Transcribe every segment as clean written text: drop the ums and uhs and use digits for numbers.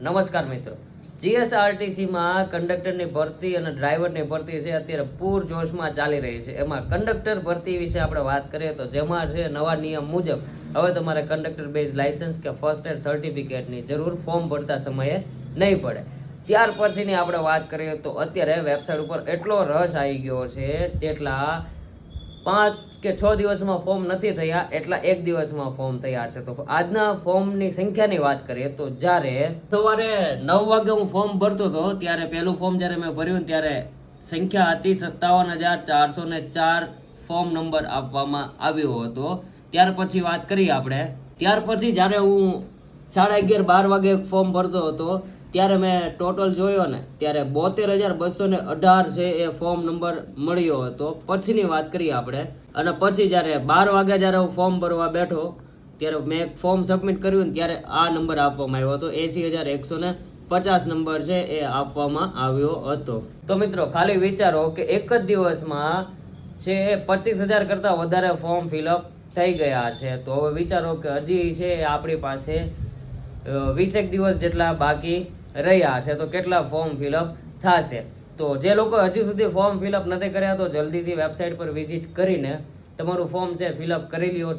નમસ્કાર મિત્રો, જીએસઆરટીસીમાં કંડક્ટરની ભરતી અને ડ્રાઈવરની ભરતી છે અત્યારે પૂરજોશમાં ચાલી રહી છે. એમાં કંડક્ટર ભરતી વિશે આપણે વાત કરીએ તો જેમાં છે નવા નિયમ મુજબ હવે તમારે કંડક્ટર બેઝ લાયસન્સ કે ફર્સ્ટ એડ સર્ટિફિકેટની જરૂર ફોર્મ ભરતા સમયે નહીં પડે. ત્યાર પછીની આપણે વાત કરીએ તો અત્યારે વેબસાઇટ ઉપર એટલો રસ આવી ગયો છે, જેટલા 5 કે 6 દિવસમાં ફોર્મ નથી થયા એટલા 1 દિવસમાં ફોર્મ તૈયાર છે. તો આજના ફોર્મની સંખ્યાની વાત કરીએ તો જ્યારે સવારે 9 વાગે હું ફોર્મ ભરતો હતો ત્યારે પહેલું ફોર્મ જ્યારે મેં ભર્યું ત્યારે સંખ્યા હતી 57,404 ફોર્મ નંબર આપવામાં આવ્યો હતો. ત્યાર પછી વાત કરીએ આપણે, ત્યાર પછી જ્યારે હું 11:30-12 વાગે ફોર્મ ભરતો હતો ત્યારે મેં ટોટલ જોયો ને ત્યારે 72,218 છે એ ફોર્મ નંબર મળ્યો હતો. પછીની વાત કરીએ આપણે, અને પછી જ્યારે 12 વાગ્યા જ્યારે હું ફોર્મ ભરવા બેઠો ત્યારે મેં ફોર્મ સબમિટ કર્યું ને ત્યારે આ નંબર આપવામાં આવ્યો હતો, 80,150 નંબર છે એ આપવામાં આવ્યો હતો. તો મિત્રો ખાલી વિચારો કે એક જ દિવસમાં છે 25,000 કરતાં વધારે ફોર્મ ફિલઅપ થઈ ગયા છે. તો હવે વિચારો કે હજી છે આપણી પાસે 20 દિવસ જેટલા બાકી રહ્યા છે, તો કેટલા ફોર્મ ફિલઅપ થશે. તો જે લોકો હજી સુધી ફોર્મ ફિલઅપ નથી કર્યા તો જલ્દીથી વેબસાઇટ પર વિઝિટ કરીને તમારું ફોર્મ છે ફિલઅપ કરી લ્યો.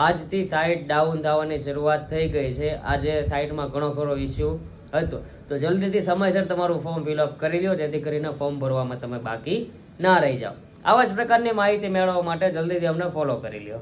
આજથી સાઇટ ડાઉન થવાની શરૂઆત થઈ ગઈ છે. આજે સાઇટમાં ઘણો ખરો ઇસ્યુ હતો, તો જલ્દીથી સમયસર તમારું ફોર્મ ફિલઅપ કરી લ્યો જેથી કરીને ફોર્મ ભરવામાં તમે બાકી ના રહી જાઓ. આવા જ પ્રકારની માહિતી મેળવવા માટે જલ્દીથી અમને ફોલો કરી લ્યો.